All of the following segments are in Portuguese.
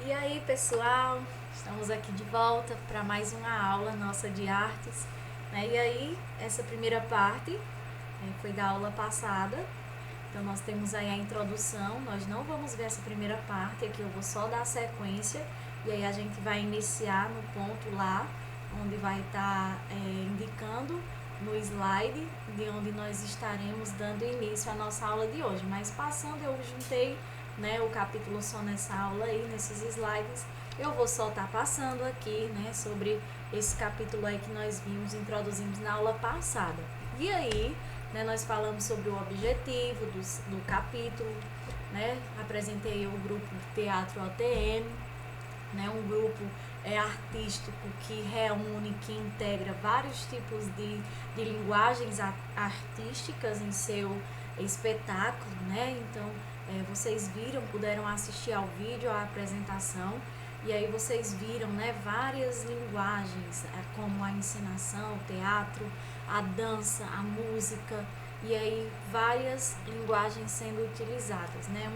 E aí, pessoal, estamos aqui de volta para mais uma aula nossa de artes, né? E aí, essa primeira parte foi da aula passada, então nós temos aí a introdução. Nós não vamos ver essa primeira parte, aqui eu vou só dar a sequência, e aí a gente vai iniciar no ponto lá, onde vai estar indicando no slide de onde nós estaremos dando início à nossa aula de hoje. Mas passando, eu juntei, né, o capítulo só nessa aula aí, nesses slides. Eu vou só estar passando aqui, né, sobre esse capítulo aí que nós introduzimos na aula passada. E aí, né, nós falamos sobre o objetivo do capítulo, né, apresentei o grupo de teatro OTM, né, um grupo artístico que reúne, que integra vários tipos de linguagens artísticas em seu espetáculo, né? Então, vocês puderam assistir ao vídeo, à apresentação, e aí vocês viram, né, várias linguagens, como a encenação, o teatro, a dança, a música, e aí várias linguagens sendo utilizadas, né?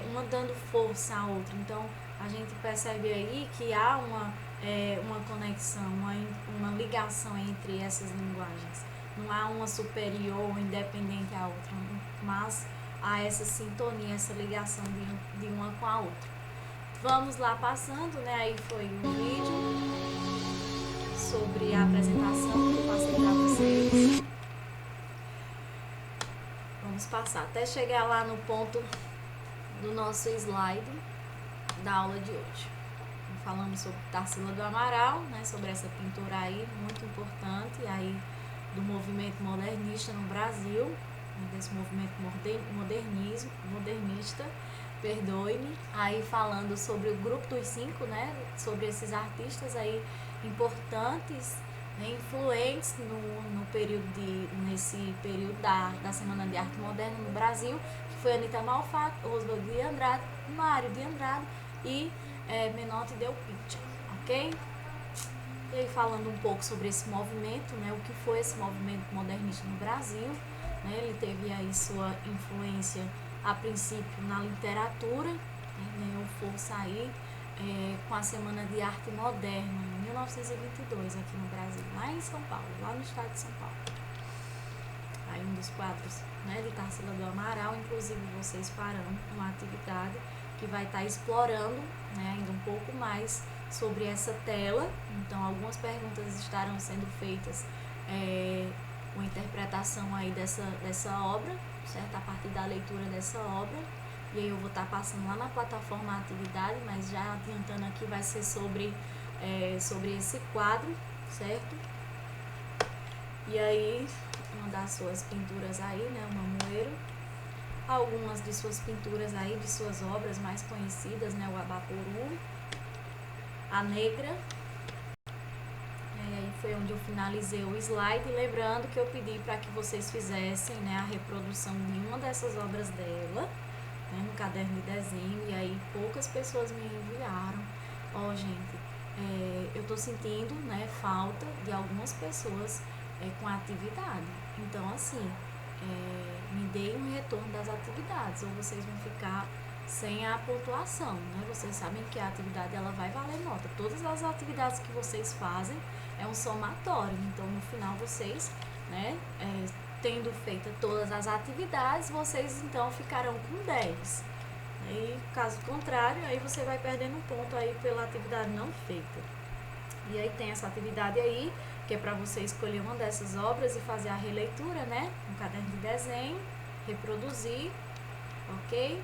Uma dando força à outra. Então, a gente percebe aí que há uma conexão, uma ligação entre essas linguagens. Não há uma superior ou independente à outra, mas há essa sintonia, essa ligação de uma com a outra. Vamos lá passando, né? Aí foi um vídeo sobre a apresentação que eu passei para vocês. Vamos passar até chegar lá no ponto do nosso slide da aula de hoje. Falamos sobre Tarsila do Amaral, né, sobre essa pintura aí, muito importante, aí do movimento modernista no Brasil, né, desse movimento modernista, perdoe-me, aí falando sobre o grupo dos 5, né, sobre esses artistas aí importantes, né, influentes nesse período da Semana de Arte Moderna no Brasil, que foi Anita Malfatti, Oswald de Andrade, Mário de Andrade e Menotti Del Pitta, ok? E aí falando um pouco sobre esse movimento, né, o que foi esse movimento modernista no Brasil, né, ele teve aí sua influência a princípio na literatura, né, ganhou força aí com a Semana de Arte Moderna, em 1922, aqui no Brasil, lá em São Paulo, lá no estado de São Paulo. Aí um dos quadros, né, de Tarsila do Amaral, inclusive vocês farão uma atividade que vai estar explorando, né, ainda um pouco mais sobre essa tela. Então, algumas perguntas estarão sendo feitas com interpretação aí dessa obra, certo? A partir da leitura dessa obra. E aí eu vou estar passando lá na plataforma atividade, mas já adiantando aqui, vai ser sobre esse quadro, certo? E aí, uma das suas pinturas aí, né, o Mamoeiro. Algumas de suas pinturas aí, de suas obras mais conhecidas, né, o Abaporu, a Negra. E aí foi onde eu finalizei o slide, lembrando que eu pedi para que vocês fizessem, né, a reprodução de uma dessas obras dela, né, no caderno de desenho, e aí poucas pessoas me enviaram. Gente, eu tô sentindo, né, falta de algumas pessoas com a atividade. Então, assim, me deem um retorno das atividades, ou vocês vão ficar sem a pontuação, né? Vocês sabem que a atividade ela vai valer nota. Todas as atividades que vocês fazem é um somatório, então no final vocês, né, tendo feito todas as atividades, vocês então ficarão com 10. E caso contrário, aí você vai perdendo um ponto aí pela atividade não feita. E aí tem essa atividade aí, que é para você escolher uma dessas obras e fazer a releitura, né? Um caderno de desenho, reproduzir, ok?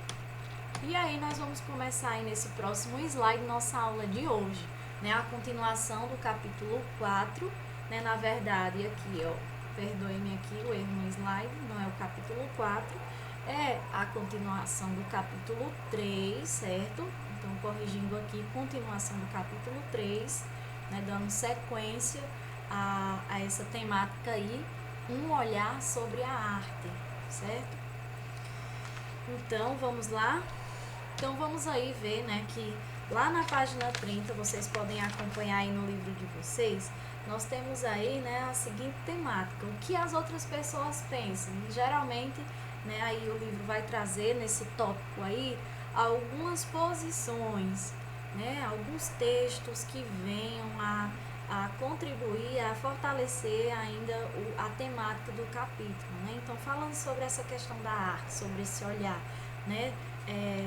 E aí nós vamos começar aí nesse próximo slide nossa aula de hoje, né? A continuação do capítulo 4, né? Na verdade, aqui, ó, perdoe-me aqui o erro no slide, não é o capítulo 4, é a continuação do capítulo 3, certo? Então, corrigindo aqui, continuação do capítulo 3, né? Dando sequência a essa temática aí, um olhar sobre a arte, certo? Então, vamos lá? Então, vamos aí ver, né, que lá na página 30, vocês podem acompanhar aí no livro de vocês, nós temos aí, né, a seguinte temática, o que as outras pessoas pensam. E, geralmente, né, aí o livro vai trazer nesse tópico aí algumas posições, né, alguns textos que venham a contribuir, a fortalecer ainda a temática do capítulo, né? Então, falando sobre essa questão da arte, sobre esse olhar, né,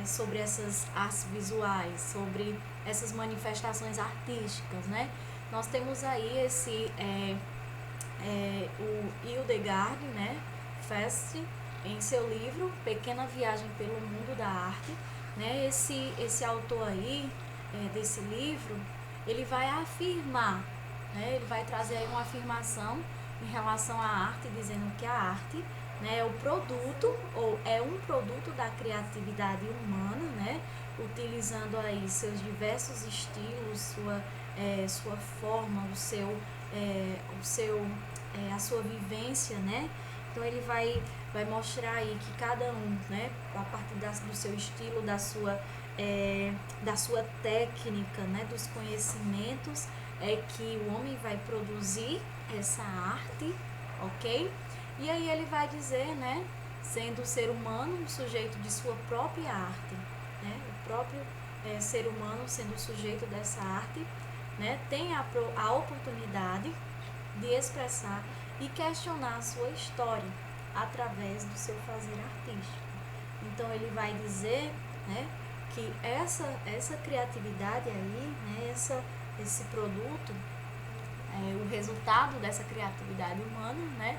sobre essas artes visuais, sobre essas manifestações artísticas, né? Nós temos aí o Hildegard, né, Fest, em seu livro Pequena Viagem pelo Mundo da Arte, né? Esse autor aí, desse livro, ele vai afirmar, né, ele vai trazer aí uma afirmação em relação à arte, dizendo que a arte, né, é o produto, ou é um produto da criatividade humana, né, utilizando aí seus diversos estilos, sua forma, a sua vivência, né? Então ele vai mostrar aí que cada um, né, a partir do seu estilo, da sua técnica, né, dos conhecimentos, que o homem vai produzir essa arte, ok? E aí ele vai dizer, né, sendo o ser humano um sujeito de sua própria arte, né, o próprio ser humano sendo o sujeito dessa arte, né, tem a oportunidade de expressar e questionar a sua história através do seu fazer artístico. Então ele vai dizer, né, que essa criatividade aí, né, esse produto, o resultado dessa criatividade humana, né,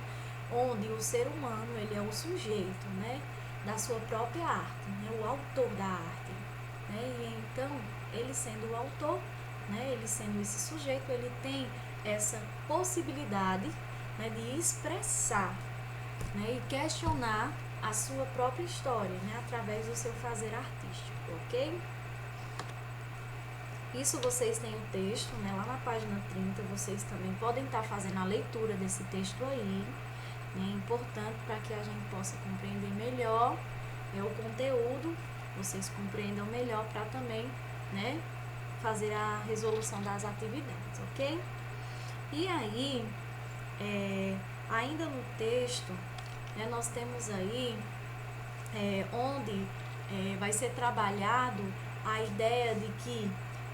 onde o ser humano ele é o sujeito, né, da sua própria arte, né, o autor da arte, né, e então ele sendo o autor, né, ele sendo esse sujeito, ele tem essa possibilidade, né, de expressar, né, e questionar a sua própria história, né, através do seu fazer artístico, ok? Isso vocês têm o texto, né, lá na página 30, vocês também podem estar fazendo a leitura desse texto aí, né, é importante para que a gente possa compreender melhor o conteúdo, vocês compreendam melhor para também, né, fazer a resolução das atividades, ok? E aí, ainda no texto, né, nós temos aí onde vai ser trabalhado a ideia de que,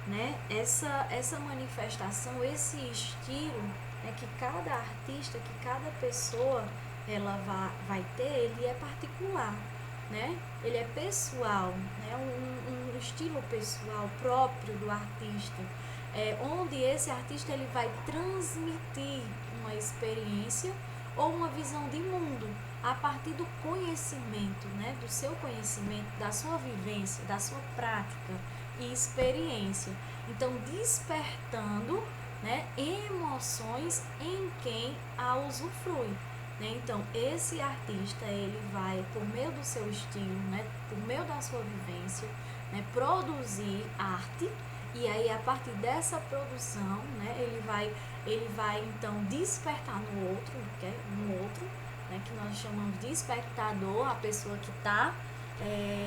né, essa manifestação, esse estilo, né, que cada artista, que cada pessoa ela vai ter, ele é particular, né? Ele é pessoal, né? Um estilo pessoal próprio do artista, onde esse artista ele vai transmitir uma experiência ou uma visão de mundo a partir do conhecimento, né? Do seu conhecimento, da sua vivência, da sua prática e experiência. Então, despertando, né, emoções em quem a usufrui. Né? Então, esse artista, ele vai, por meio do seu estilo, né, por meio da sua vivência, né, produzir arte, e aí, a partir dessa produção, né, ele vai então, despertar no outro, né, que nós chamamos de espectador, a pessoa que está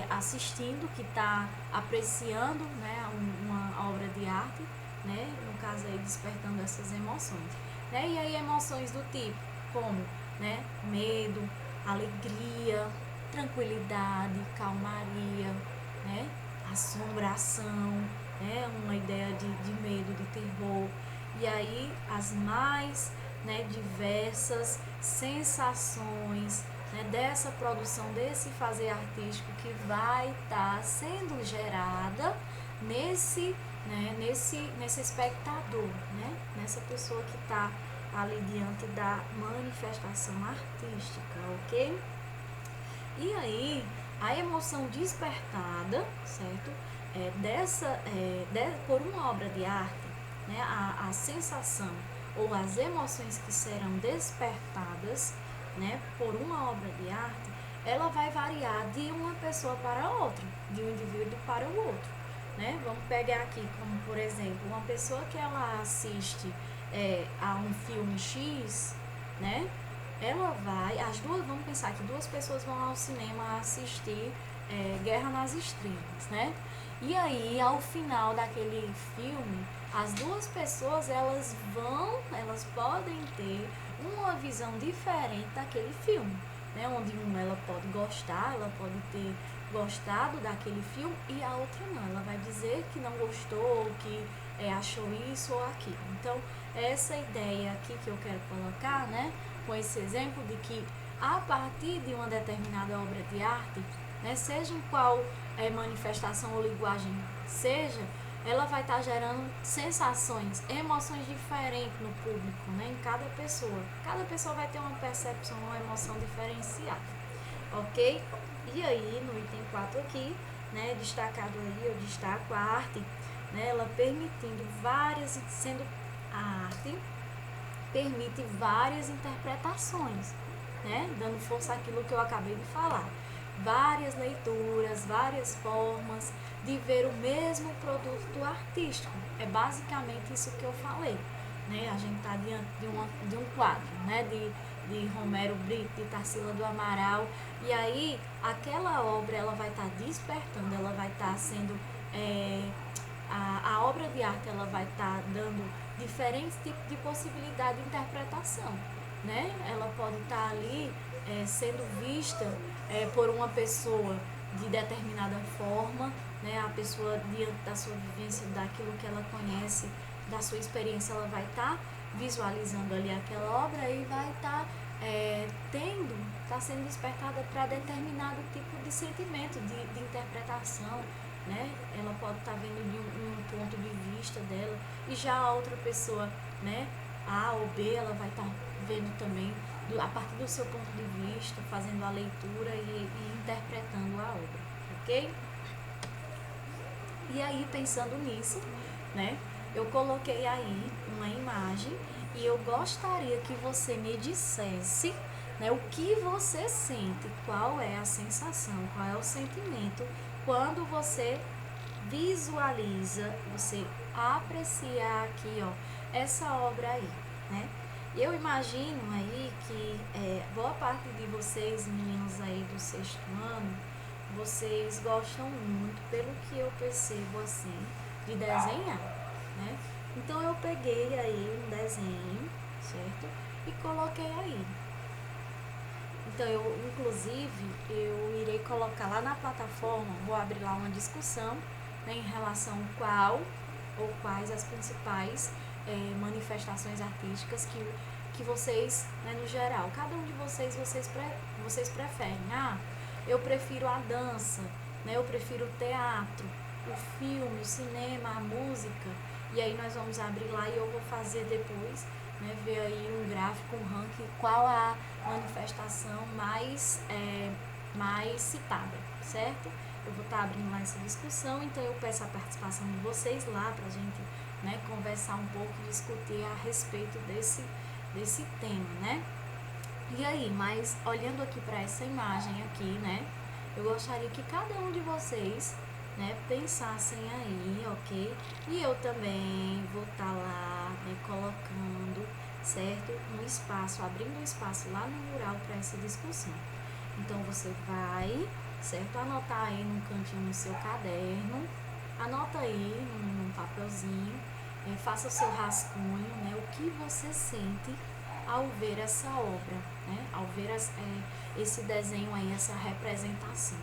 assistindo, que está apreciando, né, uma obra de arte, né, no caso aí, despertando essas emoções. Né? E aí, emoções do tipo, como, né, medo, alegria, tranquilidade, calmaria, né, assombração, né, uma ideia de medo, de terror, e aí as mais, né, diversas sensações, né, dessa produção, desse fazer artístico que vai estar sendo gerada nesse espectador, né, nessa pessoa que está ali diante da manifestação artística, ok? E aí, a emoção despertada, certo? Por uma obra de arte, né, a sensação ou as emoções que serão despertadas, né, por uma obra de arte, ela vai variar de uma pessoa para outra, de um indivíduo para o outro. Né? Vamos pegar aqui como, por exemplo, uma pessoa que ela assiste a um filme X, né? Vamos pensar que duas pessoas vão ao cinema assistir Guerra nas Estrelas, né? E aí, ao final daquele filme, as duas pessoas, elas podem ter uma visão diferente daquele filme. né? Onde uma ela pode gostar, ela pode ter gostado daquele filme e a outra não, ela vai dizer que não gostou, que achou isso ou aquilo. Então, essa ideia aqui que eu quero colocar, né, com esse exemplo de que a partir de uma determinada obra de arte, né, seja em qual manifestação ou linguagem seja, ela vai estar gerando sensações, emoções diferentes no público, né, em cada pessoa. Cada pessoa vai ter uma percepção, uma emoção diferenciada, ok? E aí, no item 4 aqui, né, destacado aí, eu destaco a arte, né, ela permitindo várias, sendo a arte permite várias interpretações, né, dando força àquilo que eu acabei de falar. Várias leituras, várias formas de ver o mesmo produto artístico. É basicamente isso que eu falei, né? A gente está diante de um quadro, né? De Romero Brito, de Tarsila do Amaral, e aí aquela obra ela vai estar despertando, ela vai estar sendo a obra de arte ela vai estar dando diferentes tipos de possibilidade de interpretação, né? Ela pode estar ali sendo vista por uma pessoa de determinada forma, né? A pessoa, diante da sua vivência, daquilo que ela conhece, da sua experiência, ela vai estar visualizando ali aquela obra e vai estar está sendo despertada para determinado tipo de sentimento, de interpretação, né? Ela pode estar vendo de um ponto de vista dela, e já a outra pessoa, né, A ou B, ela vai estar vendo também a partir do seu ponto de vista, fazendo a leitura e interpretando a obra, ok? E aí, pensando nisso, né, eu coloquei aí uma imagem e eu gostaria que você me dissesse, né, o que você sente, qual é a sensação, qual é o sentimento quando você visualiza, você aprecia aqui, ó, essa obra aí, né? Eu imagino aí que boa parte de vocês, meninos aí do 6º ano, vocês gostam muito, pelo que eu percebo assim, de desenhar, né? Então eu peguei aí um desenho, certo? E coloquei aí. Então inclusive, eu irei colocar lá na plataforma, vou abrir lá uma discussão, né, em relação qual ou quais as principais manifestações artísticas que vocês, né, no geral, cada um de vocês preferem. Eu prefiro a dança, né, eu prefiro o teatro, o filme, o cinema, a música. E aí nós vamos abrir lá e eu vou fazer depois, né, ver aí um gráfico, um ranking, qual a manifestação mais citada, certo? Eu vou estar abrindo lá essa discussão, então eu peço a participação de vocês lá para a gente, né, conversar um pouco e discutir a respeito desse tema, né? E aí, mas olhando aqui para essa imagem aqui, né, eu gostaria que cada um de vocês, né, pensassem aí, ok? E eu também vou estar lá, né, colocando, certo, um espaço, abrindo um espaço lá no mural para essa discussão. Então você vai, certo, anotar aí num cantinho no seu caderno, anota aí num papelzinho, faça o seu rascunho, né, o que você sente ao ver essa obra, né, ao ver esse desenho aí, essa representação,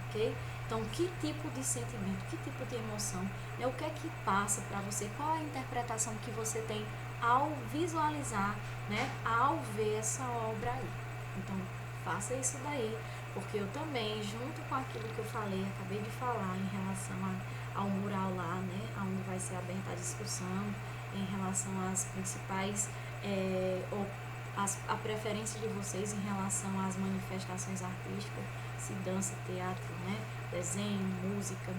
ok? Então, que tipo de sentimento, que tipo de emoção, né, o que é que passa para você, qual é a interpretação que você tem ao visualizar, né, ao ver essa obra aí. Então, faça isso daí, porque eu também, junto com aquilo que eu falei, acabei de falar em relação ao mural lá, né, onde vai ser aberta a discussão, em relação às principais, a preferência de vocês em relação às manifestações artísticas, se dança, teatro, né, desenho, música,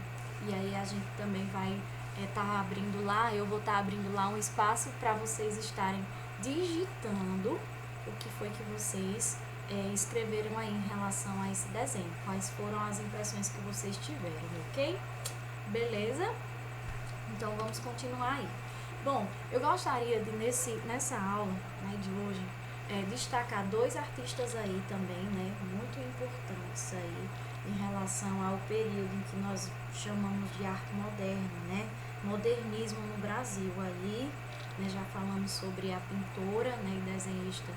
e aí a gente também vai estar abrindo lá, eu vou estar abrindo lá um espaço para vocês estarem digitando o que foi que vocês escreveram aí em relação a esse desenho, quais foram as impressões que vocês tiveram, ok? Beleza? Então vamos continuar aí. Bom, eu gostaria de nessa aula, né, de hoje, destacar 2 artistas aí também, né, muito importantes aí em relação ao período em que nós chamamos de arte moderna, né, modernismo no Brasil aí, né, já falamos sobre a pintora, né, e desenhista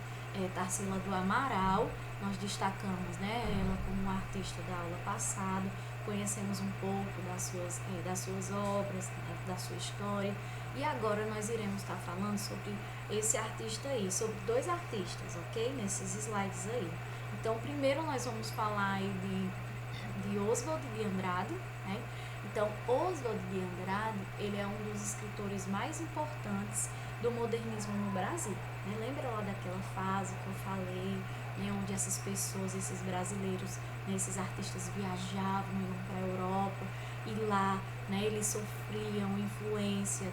Tarsila do Amaral, nós destacamos, né, ela como uma artista da aula passada, conhecemos um pouco das suas obras, da sua história, e agora nós iremos estar falando sobre esse artista aí, sobre 2 artistas, ok? Nesses slides aí. Então, primeiro nós vamos falar aí de Oswald de Andrade, né? Então, Oswald de Andrade, ele é um dos escritores mais importantes do modernismo no Brasil, né? Lembra lá daquela fase que eu falei, né, onde essas pessoas, esses brasileiros, né, esses artistas viajavam, iam para a Europa e lá, né, eles sofriam influência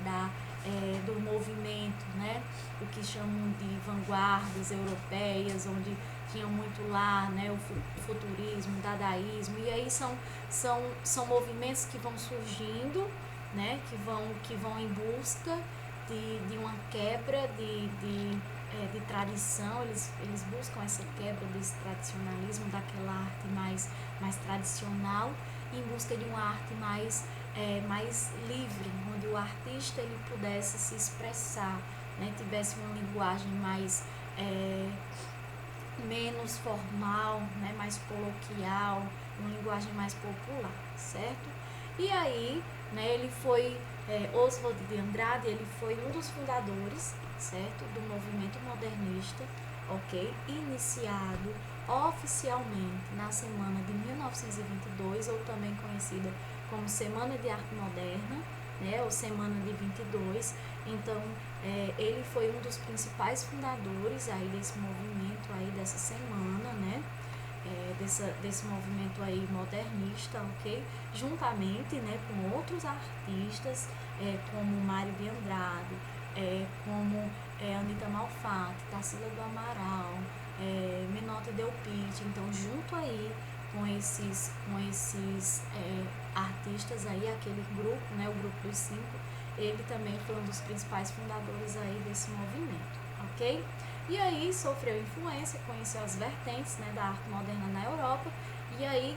do movimento, né, o que chamam de vanguardas europeias, onde tinha muito lá, né, o futurismo, o dadaísmo, e aí são movimentos que vão surgindo, né, que vão em busca de uma quebra de tradição, eles buscam essa quebra desse tradicionalismo, daquela arte mais tradicional, em busca de uma arte mais livre, onde o artista ele pudesse se expressar, né, tivesse uma linguagem menos formal, né, mais coloquial, uma linguagem mais popular, certo? E aí, né, ele foi, Oswald de Andrade, ele foi um dos fundadores, certo, do movimento modernista, ok? Iniciado oficialmente na semana de 1922, ou também conhecida como Semana de Arte Moderna, né, ou Semana de 22. Então, ele foi um dos principais fundadores aí desse movimento aí, dessa semana, né, desse movimento aí modernista, ok? Juntamente, né, com outros artistas, como Mário de Andrade, como Anita Malfatti, Tarsila do Amaral, Menotti Delpit. Então, junto aí com esses artistas aí, aquele grupo, né, o grupo dos 5, ele também foi um dos principais fundadores aí desse movimento, ok? E aí sofreu influência, conheceu as vertentes, né, da arte moderna na Europa, e aí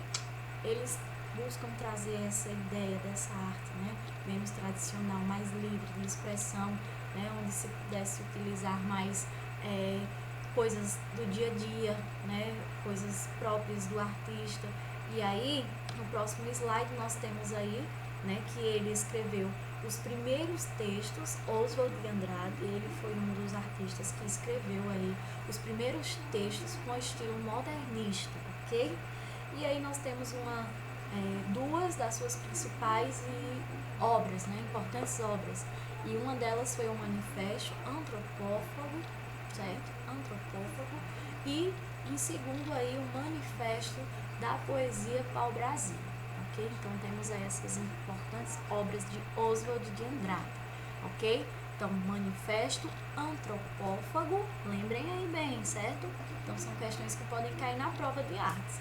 eles buscam trazer essa ideia dessa arte, né, menos tradicional, mais livre de expressão, né, onde se pudesse utilizar mais coisas do dia a dia, né, coisas próprias do artista. E aí, no próximo slide, nós temos aí, né, que ele escreveu os primeiros textos. Oswald de Andrade, ele foi um dos artistas que escreveu aí os primeiros textos com estilo modernista, ok? E aí nós temos duas das suas principais obras, né, importantes obras, e uma delas foi o Manifesto Antropófago, certo? Antropófago, e em segundo aí o Manifesto da Poesia Pau-Brasil. Okay? Então, temos aí essas importantes obras de Oswald de Andrade, ok? Então, Manifesto Antropófago, lembrem aí bem, certo? Então, são questões que podem cair na prova de artes.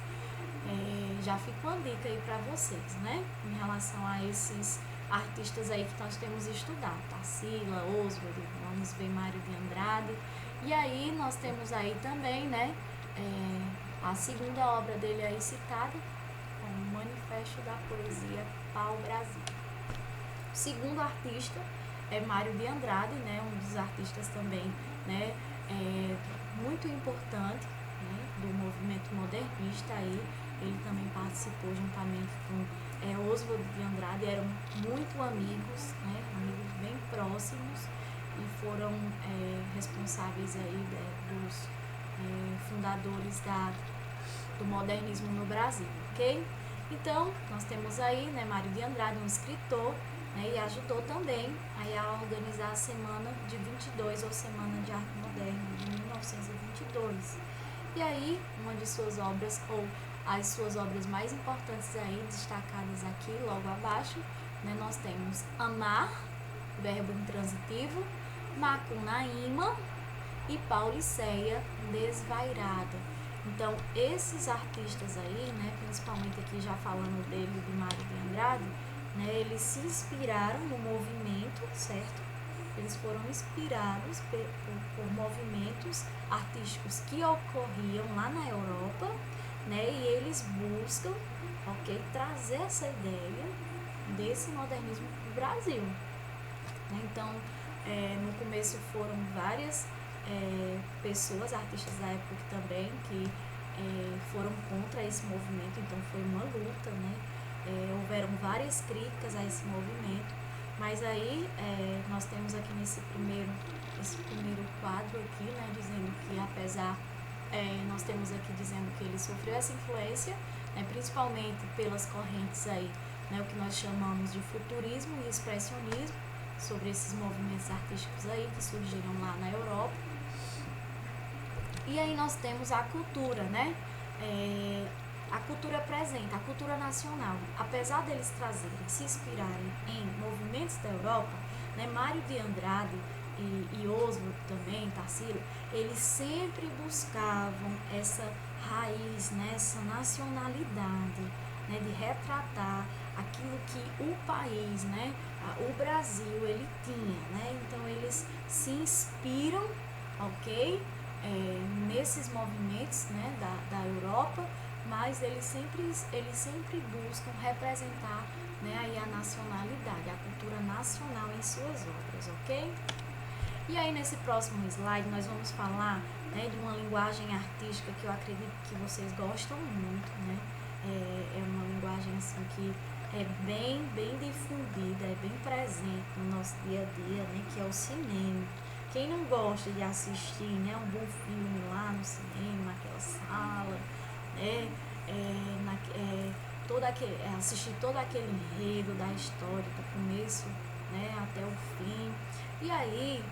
Já fica uma dica aí para vocês, né? Em relação a esses artistas aí que nós temos estudado, Tarsila, Oswald, vamos ver Mário de Andrade. E aí, nós temos aí também, né, a segunda obra dele aí citada, o Manifesto da Poesia Pau-Brasil. O segundo artista é Mário de Andrade, né, um dos artistas também, né, muito importante, né, do movimento modernista aí. Ele também participou juntamente com Oswald de Andrade, eram muito amigos, né, amigos bem próximos, e foram responsáveis aí dos fundadores do modernismo no Brasil, ok? Então, nós temos aí, né, Mário de Andrade, um escritor, né, e ajudou também aí a organizar a Semana de 22, ou Semana de Arte Moderna, de 1922. E aí, uma de suas obras, ou as suas obras mais importantes aí, destacadas aqui, logo abaixo, né, nós temos Amar, verbo intransitivo, Macunaíma e Pauliceia Desvairada. Então, esses artistas aí, né, principalmente aqui já falando dele, de Mário de Andrade, né, eles se inspiraram no movimento, certo? Eles foram inspirados por movimentos artísticos que ocorriam lá na Europa, né, e eles buscam, ok, trazer essa ideia desse modernismo para o Brasil. Então, no começo foram várias pessoas, artistas da época também, que foram contra esse movimento, então foi uma luta, né? Houveram várias críticas a esse movimento, mas aí nós temos aqui esse primeiro quadro aqui, né, dizendo que apesar, nós temos aqui dizendo que ele sofreu essa influência, né, principalmente pelas correntes aí, né, o que nós chamamos de futurismo e expressionismo, sobre esses movimentos artísticos aí que surgiram lá na Europa. E aí nós temos a cultura, né? A cultura presente, a cultura nacional. Apesar deles trazerem, se inspirarem em movimentos da Europa, né? Mário de Andrade e Oswald também, Tarsila, eles sempre buscavam essa raiz, né? Essa nacionalidade, né? De retratar aquilo que o país, né? O Brasil, ele tinha, né? Então eles se inspiram, ok? Nesses movimentos, né, da Europa, mas eles sempre buscam representar, né, aí a nacionalidade, a cultura nacional em suas obras, ok? E aí nesse próximo slide nós vamos falar, né, de uma linguagem artística que eu acredito que vocês gostam muito, né? É uma linguagem assim que é bem difundida, é bem presente no nosso dia a dia, né, que é o cinema. Quem não gosta de assistir, né, um bom filme lá no cinema, naquela sala, né, assistir todo aquele enredo da história, do começo, né, até o fim. E aí,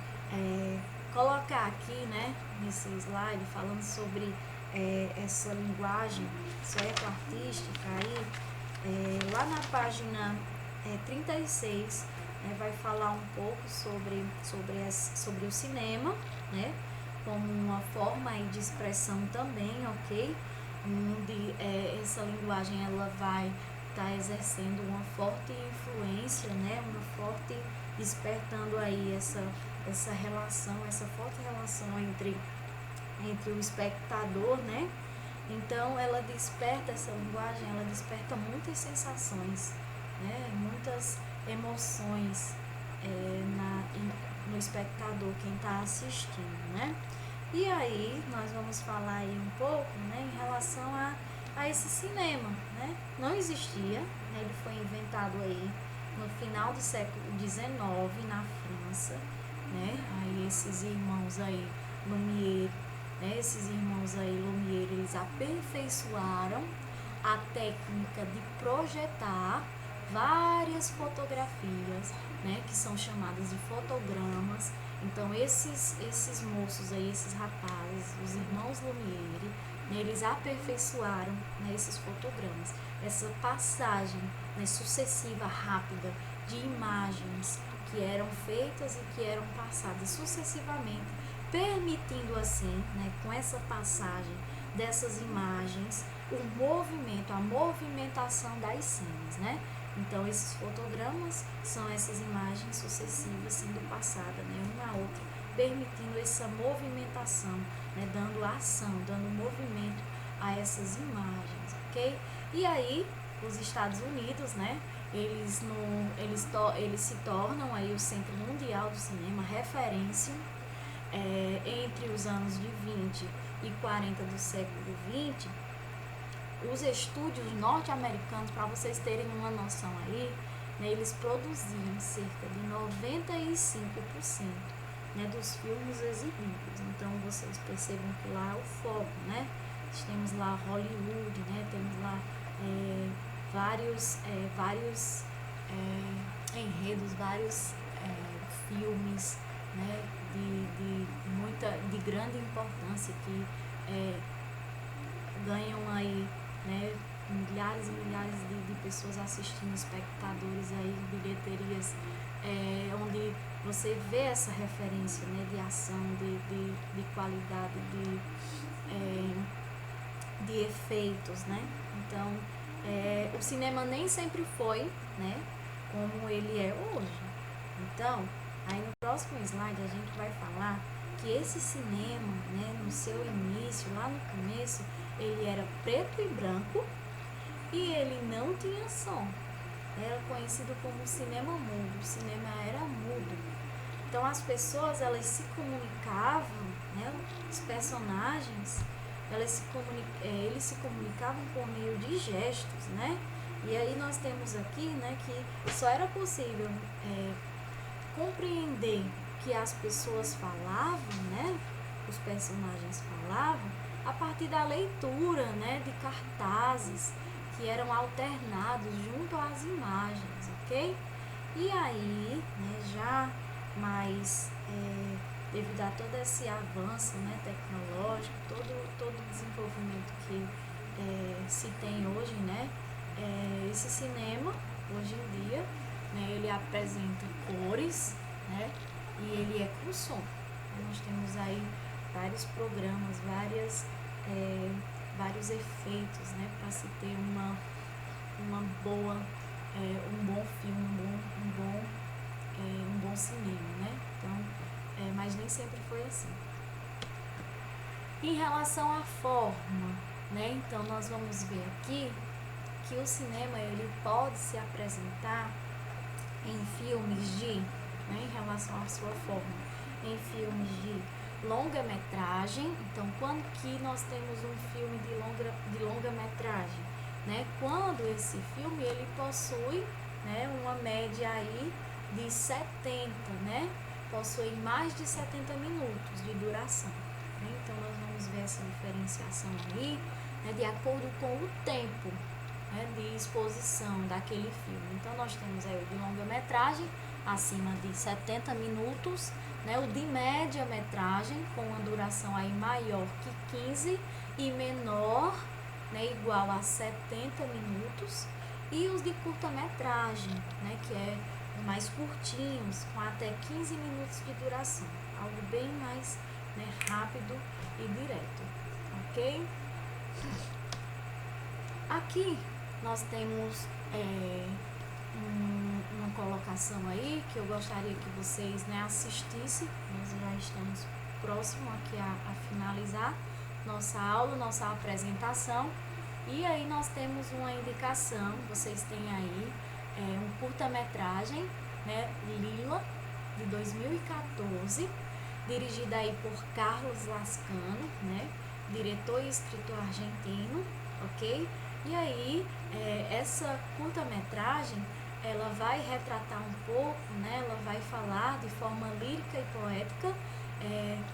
colocar aqui, né, nesse slide, falando sobre essa linguagem sueco-artística aí, lá na página 36, vai falar um pouco sobre o cinema, né, como uma forma aí de expressão também, ok? Onde essa linguagem ela vai estar exercendo uma forte influência, né, uma forte despertando aí essa relação, essa forte relação entre o espectador, né? Então ela desperta, essa linguagem, ela desperta muitas sensações, né, muitas emoções no espectador, quem está assistindo, né? E aí nós vamos falar aí um pouco, né, em relação a esse cinema, né? Não existia, né, ele foi inventado aí no final do século XIX na França, né? Aí esses irmãos aí Lumière, né, eles aperfeiçoaram a técnica de projetar várias fotografias, né, que são chamadas de fotogramas. Então esses moços aí, esses rapazes, os irmãos Lumière, né, eles aperfeiçoaram, né, esses fotogramas, essa passagem, né, sucessiva, rápida de imagens que eram feitas e que eram passadas sucessivamente, permitindo assim, né, com essa passagem dessas imagens, o movimento, a movimentação das cenas, né? Então, esses fotogramas são essas imagens sucessivas sendo passadas, né, uma a outra, permitindo essa movimentação, né, dando ação, dando movimento a essas imagens, ok? E aí, os Estados Unidos, né, eles se tornam aí o centro mundial do cinema, referência, entre os anos de 20 e 40 do século 20, os estúdios norte-americanos, para vocês terem uma noção aí, né, eles produziam cerca de 95%, né, dos filmes exibidos. Então vocês percebam que lá é o foco, né? Temos lá Hollywood, né? Temos lá vários enredos, vários filmes, né, de grande importância que ganham aí, né, milhares e milhares de pessoas assistindo, espectadores aí, bilheterias, onde você vê essa referência, né, de ação, de qualidade, de efeitos, né? Então, o cinema nem sempre foi, né, como ele é hoje. Então, aí no próximo slide a gente vai falar que esse cinema, né, no seu início, lá no começo, ele era preto e branco e ele não tinha som. Era conhecido como cinema mudo. O cinema era mudo. Então as pessoas, elas se comunicavam, né, os personagens, eles se comunicavam por meio de gestos, né? E aí nós temos aqui, né, que só era possível compreender o que as pessoas falavam, né? Os personagens falavam a partir da leitura, né, de cartazes que eram alternados junto às imagens, ok? E aí, né, já mais devido a todo esse avanço, né, tecnológico, todo o desenvolvimento que se tem hoje, né, esse cinema, hoje em dia, né, ele apresenta cores, né, e ele é com som. Nós temos aí vários programas, vários efeitos, né, para se ter uma boa, um bom filme, um bom cinema, né? Então, mas nem sempre foi assim. Em relação à forma, né? Então nós vamos ver aqui que o cinema ele pode se apresentar em filmes né, em relação à sua forma, em filmes de longa-metragem. Então, quando que nós temos um filme de longa-metragem? Né? Quando esse filme ele possui, né, uma média aí de 70, né? Possui mais de 70 minutos de duração. Né? Então, nós vamos ver essa diferenciação aí, né, de acordo com o tempo, né, de exposição daquele filme. Então, nós temos aí o de longa-metragem, acima de 70 minutos, né, o de média-metragem, com uma duração aí maior que 15 e menor, né, igual a 70 minutos, e os de curta-metragem, né, que é mais curtinhos, com até 15 minutos de duração, algo bem mais, né, rápido e direto, ok? Aqui nós temos uma colocação aí que eu gostaria que vocês, né, assistissem. Nós já estamos próximo aqui a finalizar nossa aula, nossa apresentação. E aí nós temos uma indicação, vocês têm aí um curta-metragem, né, Lila, de 2014, dirigida aí por Carlos Lascano, né, diretor e escritor argentino, ok? E aí, essa curta-metragem, ela vai retratar um pouco, né, ela vai falar de forma lírica e poética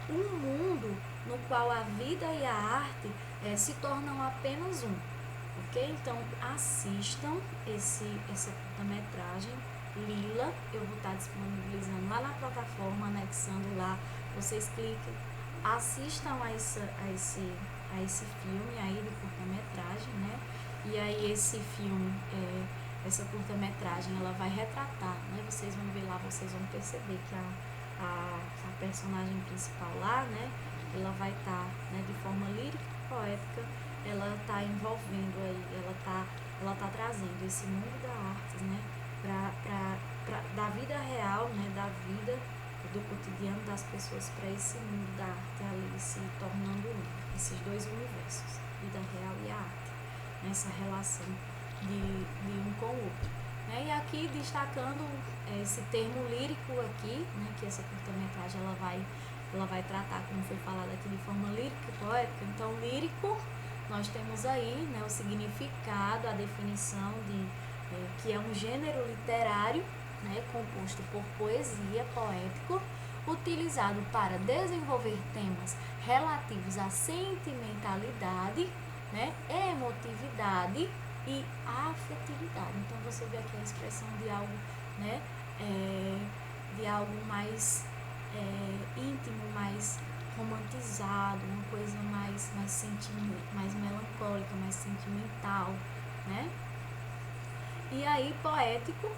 um mundo no qual a vida e a arte se tornam apenas um, ok? Então, assistam essa curta-metragem, Lila, eu vou estar disponibilizando lá na plataforma, anexando lá, vocês cliquem, assistam a esse filme aí de curta-metragem, né? E aí esse filme, essa curta-metragem, ela vai retratar, né? Vocês vão ver lá, vocês vão perceber que a personagem principal lá, né? Ela vai estar, né, de forma lírica e poética, ela está envolvendo aí, ela tá trazendo esse mundo da arte, né? Da vida real, né? Da vida do cotidiano das pessoas para esse mundo da arte ali se tornando um, esses dois universos, vida real e a arte, nessa relação de um com o outro, né? E aqui destacando esse termo lírico aqui, né, que essa curta-metragem ela vai tratar, como foi falado aqui, de forma lírica e poética. Então, lírico, nós temos aí, né, o significado, a definição de que é um gênero literário, né, composto por poesia, poético, utilizado para desenvolver temas relativos à sentimentalidade, né, emotividade e afetividade. Então, você vê aqui a expressão de algo, né, de algo mais íntimo, mais romantizado, uma coisa mais melancólica, mais sentimental, né? E aí, poético,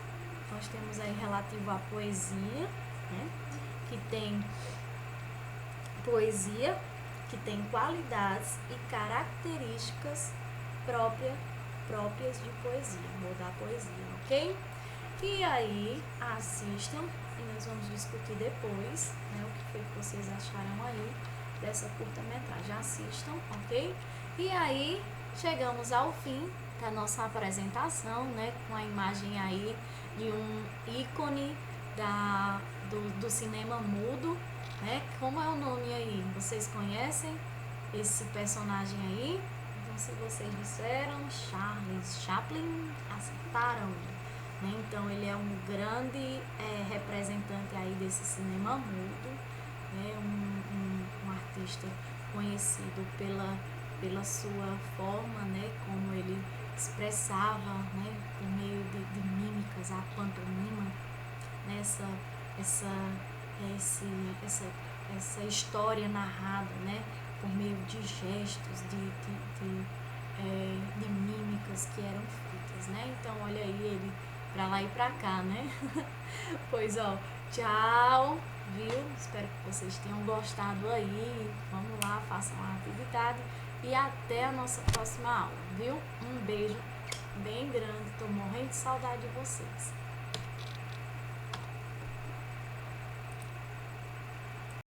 nós temos aí relativo à poesia, né? Que tem poesia, que tem qualidades e características próprias de poesia, ou da poesia, ok? E aí, assistam e nós vamos discutir depois, né, o que foi que vocês acharam aí dessa curta-metragem. Assistam, ok? E aí, chegamos ao fim da nossa apresentação, né, com a imagem aí de um ícone do cinema mudo, né? Como é o nome aí? Vocês conhecem? esse personagem aí. Então, se vocês disseram Charles Chaplin, acertaram, né? Então, ele é um grande representante aí desse cinema mudo, né? Um artista conhecido pela sua forma, né? Como ele expressava, né? Por meio de mímicas, a pantomima, né? Essa história narrada, né? Por meio de gestos, de mímicas que eram feitas, né? Então, olha aí ele pra lá e pra cá, né? Pois, ó, tchau, viu? Espero que vocês tenham gostado aí. Vamos lá, façam a atividade e até a nossa próxima aula, viu? Um beijo bem grande, tô morrendo de saudade de vocês.